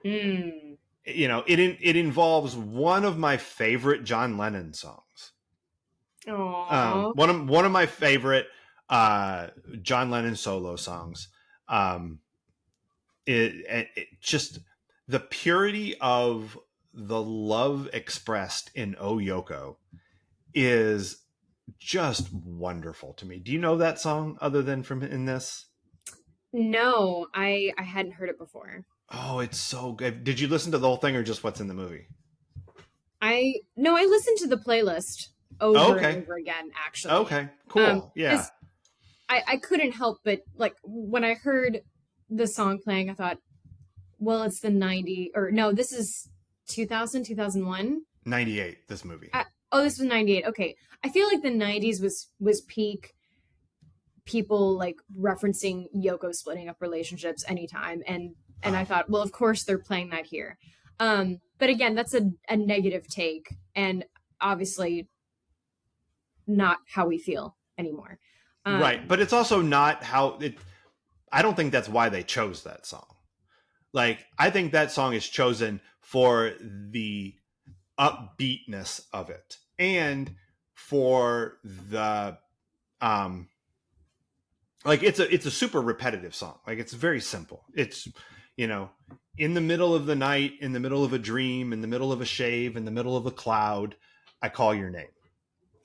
You know, it involves one of my favorite John Lennon songs. One of my favorite John Lennon solo songs. It just, the purity of the love expressed in "Oh Yoko" is just wonderful to me. Do you know that song other than from in this? No, I hadn't heard it before. Oh, it's so good. Did you listen to the whole thing or just what's in the movie? I listened to the playlist over and over again, actually. Okay, cool. Yeah. I couldn't help but, like, when I heard the song playing, I thought, well, it's the 90, or no, this is 2000, 2001? 98, this movie. This was 98. Okay. I feel like the 90s was peak people, like, referencing Yoko splitting up relationships anytime. And I thought, well, of course they're playing that here. But again, that's a negative take, and obviously not how we feel anymore. Right. But it's also not how it, I don't think that's why they chose that song. Like, I think that song is chosen for the upbeatness of it and for the like, it's a super repetitive song. Like, it's very simple. It's, you know, in the middle of the night, in the middle of a dream, in the middle of a shave, in the middle of a cloud, I call your name.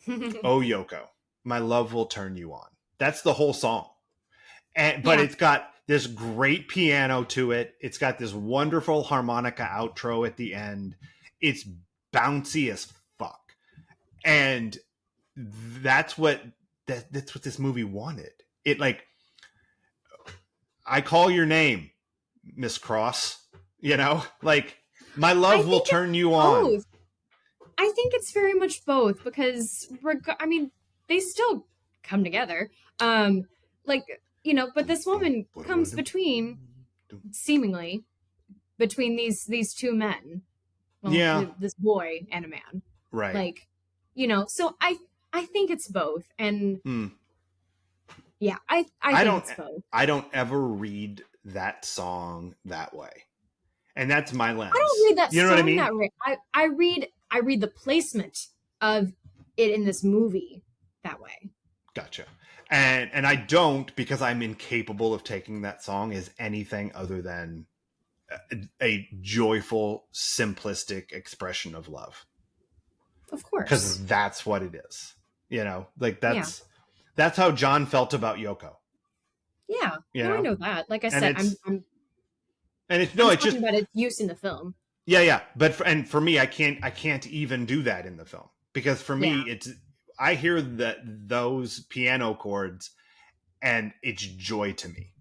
Oh Yoko, my love will turn you on. That's the whole song. But Yeah. it's got this great piano to it. It's got this wonderful harmonica outro at the end. It's bouncy as fuck. And that's what that's what this movie wanted. It like, I call your name, Miss Cross, like my I love will think it's turn you on. both. I think it's very much both because I mean, they still come together. Um, like, but this woman comes between, seemingly, between these two men. Well, Yeah, this boy and a man. right. Like, so I think it's both. And Hmm. yeah, I I think don't it's both. I don't ever read that song that way. And that's my I don't lens. read that You know what I song mean? that way. I read the placement of it in this movie that way. Gotcha. And I don't, because I'm incapable of taking that song as anything other than a joyful, simplistic expression of love. Of course. Because that's what it is. Like Yeah. that's how John felt about Yoko. Yeah. You No, I know? know that. Like I And said, it's and it's no, I'm it's just talking about its use in the film. yeah. But for me, I can't even do that in the film. Because for Yeah. me, I hear those piano chords and it's joy to me,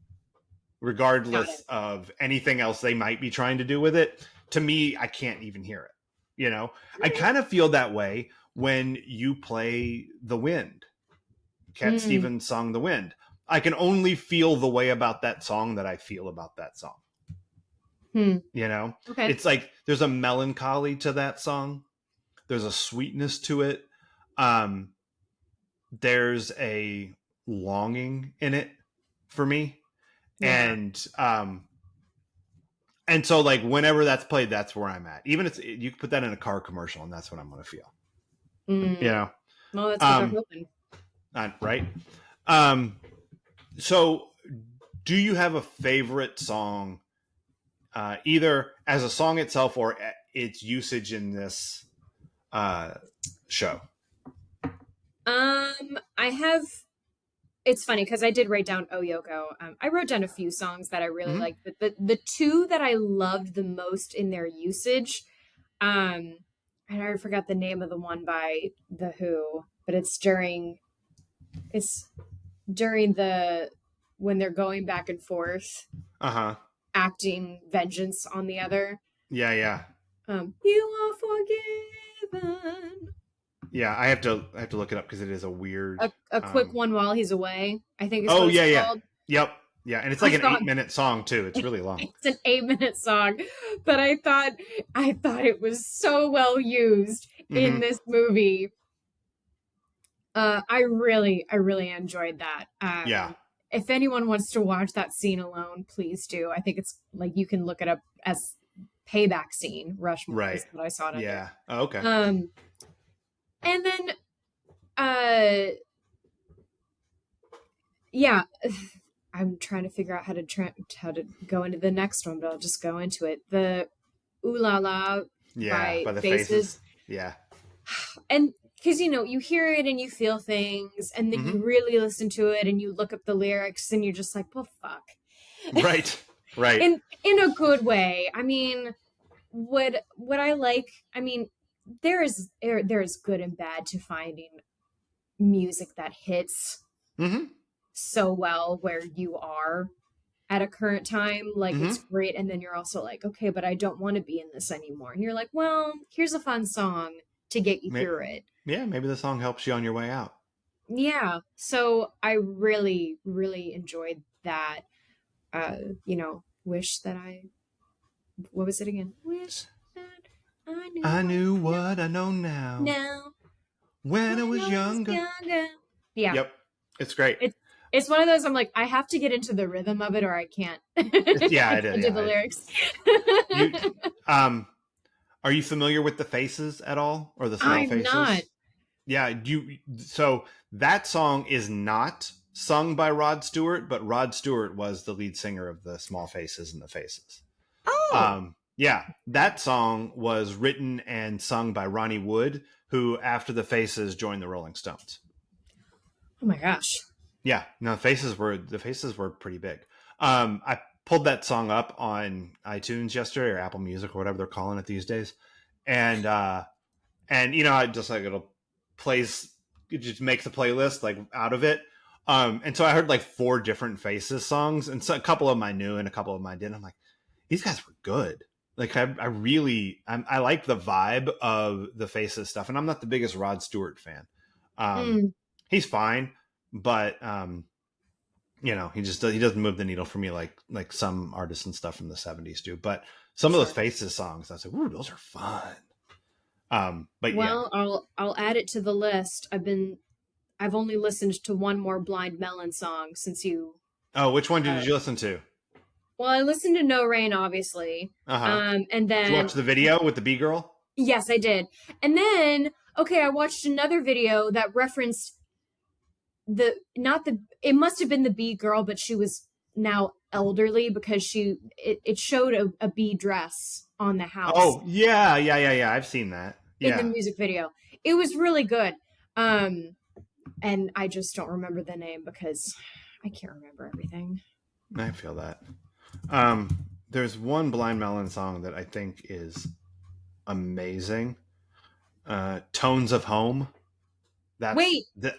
Got regardless it. of anything else they might be trying to do with it. To me, I can't even hear it. I kind of feel that way when you play The Wind. Cat Mm, Stevens' song The Wind. I can only feel the way about that song that I feel about that song. hmm. You know, Okay. it's like there's a melancholy to that song. There's a sweetness to it. Um, there's a longing in it for me, Yeah. and so like whenever that's played, that's where I'm at. Even if you can put that in a car commercial, and that's what I'm going to feel. You Mm. know, Well, that's what they're um, hoping. right? Um, so do you have a favorite song, either as a song itself or its usage in this show? I have. It's funny because I did write down "Oh Yoko." I wrote down a few songs that I really Mm-hmm. liked, but the two that I loved the most in their usage, um, and I forgot the name of the one by the Who, but it's during the when they're going back and forth, Uh-huh. acting vengeance on the other. Yeah. You are forgiven. Yeah, I have to look it up because it is a weird. A quick one while he's away, I think is Oh what it's yeah. called. Yep. Yeah, and it's I like an thought 8-minute song too. It's really long. it's an 8-minute song, but I thought it was so well used in Mm-hmm. this movie. I really enjoyed that. Yeah. If anyone wants to watch that scene alone, please do. I think it's like you can look it up as payback scene. Rushmore Right. is what I saw it under. Yeah. Oh, okay. And then yeah, I'm trying to figure out how to go into the next one, but I'll just go into it. The Ooh La La Yeah, by by the Faces. faces. Yeah. And because you hear it and you feel things, and then Mm-hmm. you really listen to it and you look up the lyrics and you're just like, well, fuck. Right. Right. In a good way. I mean, what I like, I mean, there is good and bad to finding music that hits Mm-hmm. so well where you are at a current time. Like, Mm-hmm. it's great, and then you're also like, okay, but I don't want to be in this anymore, and you're like, well, here's a fun song to get you through it. Yeah, maybe the song helps you on your way out. Yeah, so I really really enjoyed that. Wish that I what was it again? Wish that I knew I what I knew know what I know now now when when I I was was younger. younger. Yeah, Yep. It's great. it's one of those. I'm like, I have to get into the rhythm of it, or I can't. Yeah, I it is. can't do the Yeah. lyrics. You are you familiar with the Faces at all, or the Small I'm not. Faces? Yeah, so that song is not sung by Rod Stewart, but Rod Stewart was the lead singer of the Small Faces and the Faces. Oh, Yeah, that song was written and sung by Ronnie Wood, who after the Faces joined the Rolling Stones. Oh my gosh. Yeah, no, the Faces were pretty big. I pulled that song up on iTunes yesterday or Apple Music or whatever they're calling it these days, and I just like it just makes a playlist like out of it. And so I heard like 4 different Faces songs, and so a couple of them I knew and a couple of them I didn't. I'm like, these guys were good. Like I like the vibe of the Faces stuff, and I'm not the biggest Rod Stewart fan. Um, Mm, he's fine, but he doesn't move the needle for me like some artists and stuff from the '70s do. But some of those sure. Faces songs, I was like, ooh, those are fun. But yeah. Well, I'll add it to the list. I've only listened to one more Blind Melon song since you. Oh, which one did Uh, you listen to? well, I listened to No Rain, obviously, Uh huh. and Did you then watch the video with the B girl? yes, I did, and then okay, I watched another video that referenced the not the it must have been the bee girl, but she was now elderly because it showed a bee dress on the house Oh yeah. I've seen that. in the Yeah, music video. It was really good. um and I just don't remember the name because I can't remember everything. I feel that. There's one Blind Melon song that I think is amazing. Tones of Home. That's Wait, that.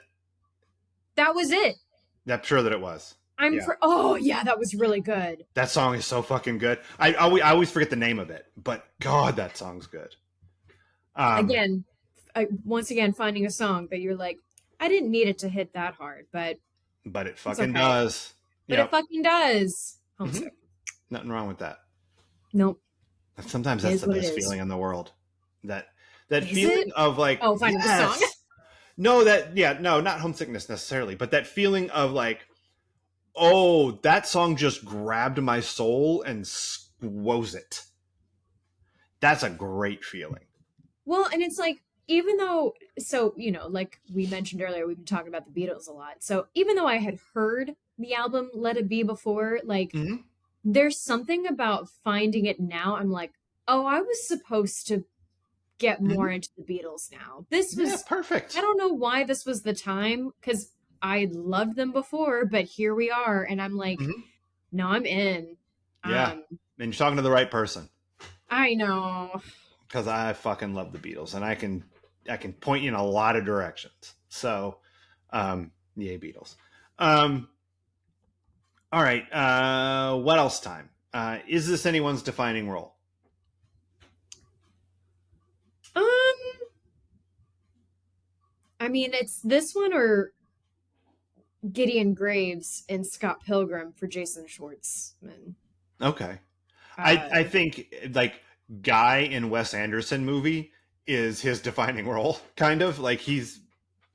that was it. I'm sure that it was. Yeah, Oh yeah, that was really good. that song is so fucking good. I always forget the name of it, but God, that song's good. Um, Again, once again finding a song that you're like, I didn't need it to hit that hard, but but it it's fucking okay. does. But it Yep. fucking does. Hmm. Homesick. Nothing wrong with that. Nope. Sometimes It that's is the what it best is. feeling in the world. That Is it? feeling of like, Oh, finding the song. yes. No, no, not homesickness necessarily, but that feeling of like, oh, that song just grabbed my soul and squoze it. That's a great feeling. Well, and it's like, even though, so, like we mentioned earlier, we've been talking about the Beatles a lot. So even though I had heard the album Let It Be before, like, Hmm. there's something about finding it now. I'm like, oh, I was supposed to get more Hmm. into the Beatles now. This Yeah, was, I perfect. don't know why this was the time, because I loved them before, but here we are. And I'm like, Hmm. no, I'm in. Yeah, Um, and you're talking to the right person I know. because I fucking love the Beatles, and I can point you in a lot of directions. So, yay Beatles. Um, all right. What else time? Is this anyone's defining role? Um, I mean, it's this one or Gideon Graves and Scott Pilgrim for Jason Schwartzman. Okay. I Uh, think like Guy in Wes Anderson movie is his defining role, kind of like he's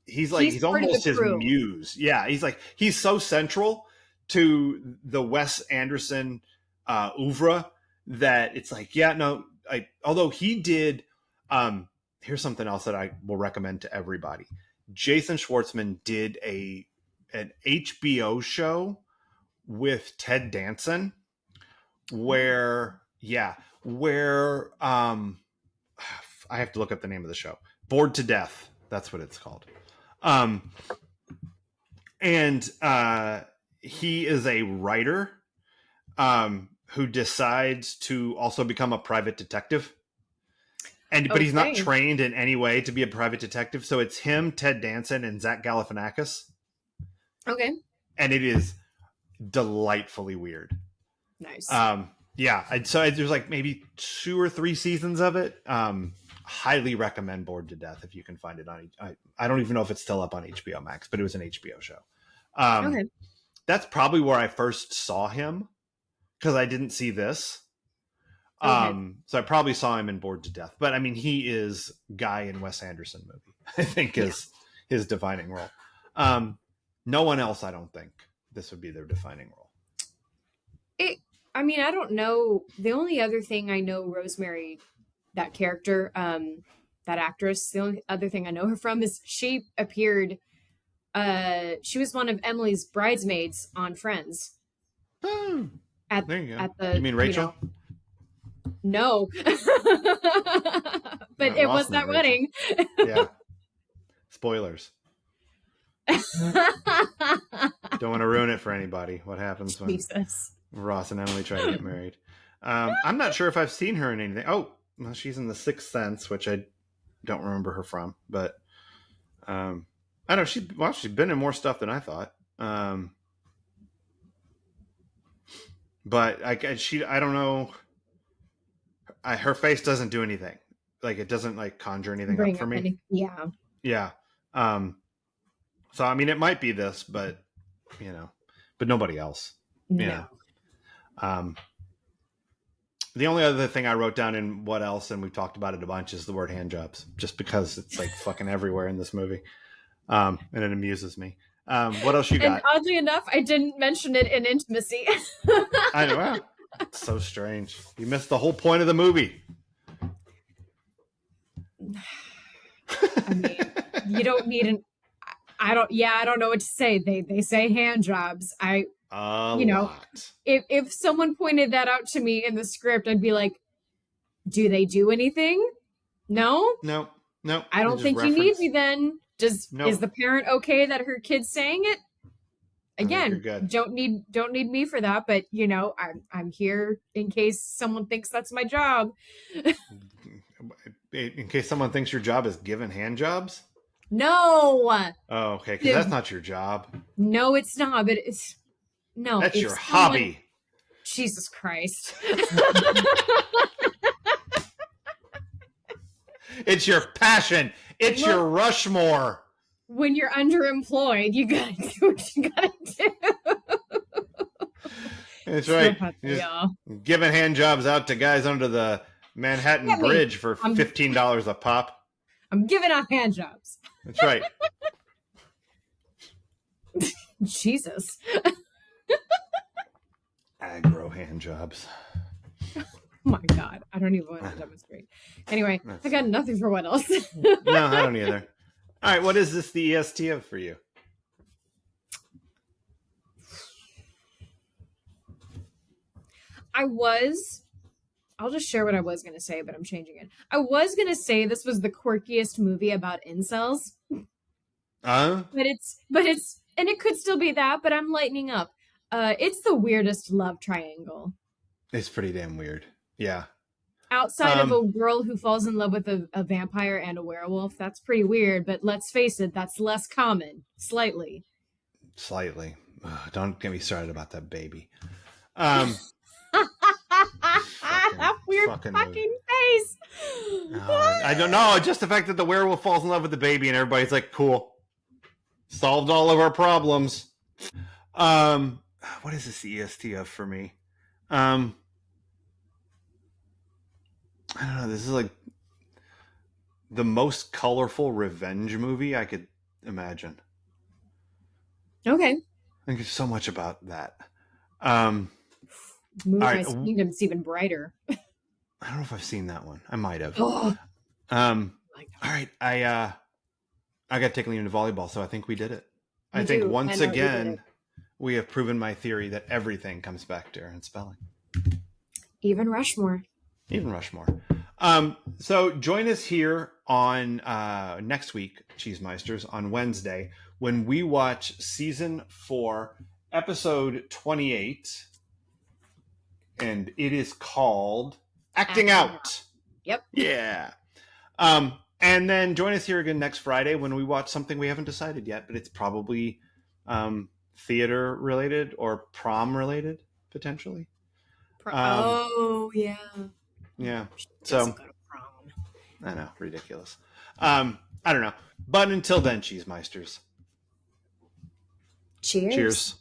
he's part of the almost his crew. muse. Yeah, he's so central to the Wes Anderson oeuvre that it's like, yeah, no, although he did here's something else that I will recommend to everybody. Jason Schwartzman did an HBO show with Ted Danson where I have to look up the name of the show. Bored to Death. That's what it's called. Um and he is a writer who decides to also become a private detective. But he's not Okay. trained in any way to be a private detective. So it's him, Ted Danson, and Zach Galifianakis, Okay. and it is delightfully weird. Nice. Yeah, there's like maybe 2 or 3 seasons of it. Highly recommend Bored to Death if you can find it on. I don't even know if it's still up on HBO Max, but it was an HBO show. Um, Okay. that's probably where I first saw him because I didn't see this. Okay. So I probably saw him in Bored to Death, but I mean, he is Guy in Wes Anderson movie. I think Yeah. is his defining role. Um, no one else, I don't think this would be their defining role. It. I mean, I don't know. The only other thing I know Rosemary, that character, that actress. The only other thing I know her from is she appeared. She was one of Emily's bridesmaids on Friends Hmm, at there you go. at You the mean Rachel? No. But it Ross was that never ate wedding. Yeah. Spoilers. Don't want to ruin it for anybody. What happens when Jesus. Ross and Emily try to get married? I'm not sure if I've seen her in anything. Oh, well, she's in The Sixth Sense, which I don't remember her from, but I don't know. She's been in more stuff than I thought. But I don't know. Her face doesn't do anything. Like it doesn't like conjure anything up Bring for up me. any, yeah. Yeah. So I mean, it might be this, but but nobody else. No. The only other thing I wrote down in what else, and we've talked about it a bunch, is the word hand jobs, just because it's like fucking everywhere in this movie, and it amuses me. What else you got? And oddly enough, I didn't mention it in Intimacy. I know. Wow. It's so strange. You missed the whole point of the movie. I mean, you don't need an. I don't know what to say. They say hand jobs. Lot. If someone pointed that out to me in the script, I'd be like, do they do anything? No. I don't think you need me then. Is the parent okay that her kid's saying it? Again, don't need me for that, but I'm here in case someone thinks that's my job. In case someone thinks your job is giving hand jobs? No. Oh, okay, because that's not your job. No, it's not, but it's no. That's your hobby. Jesus Christ. It's your passion. It's your Rushmore. When you're underemployed, you gotta do what you gotta do. That's right. Giving hand jobs out to guys under the Manhattan Bridge for $15 a pop. I'm giving out hand jobs. That's right. Jesus. Aggro hand jobs. Oh my God. I don't even want to demonstrate. Anyway, I got nothing for what else. No, I don't either. All right, what is this the EST of for you? I'll just share what I was going to say, but I'm changing it. I was going to say this was the quirkiest movie about incels. But it's, and it could still be that, but I'm lightening up. It's the weirdest love triangle. It's pretty damn weird. Yeah. Outside of a girl who falls in love with a vampire and a werewolf, that's pretty weird, but let's face it, that's less common. Slightly. Don't get me started about that baby. That weird fucking face. I don't know. Just the fact that the werewolf falls in love with the baby and everybody's like, cool. Solved all of our problems. What is this EST of for me? I don't know. This is like the most colorful revenge movie I could imagine. Okay. I think there's so much about that. My Kingdom's even brighter. I don't know if I've seen that one. I might have. All right. I got to take Liam to volleyball, so I think we did it. I think once again, we have proven my theory that everything comes back to Aaron Spelling. Even Rushmore. So join us here on next week, Cheesemeisters, on Wednesday, when we watch season 4, episode 28. And it is called Acting Out. Yep. Yeah. And then join us here again next Friday when we watch something we haven't decided yet, but it's probably theater related or prom related, potentially. Yeah. Yeah. So go to prom. I know, ridiculous. I don't know. But until then, Cheesemeisters. Cheers.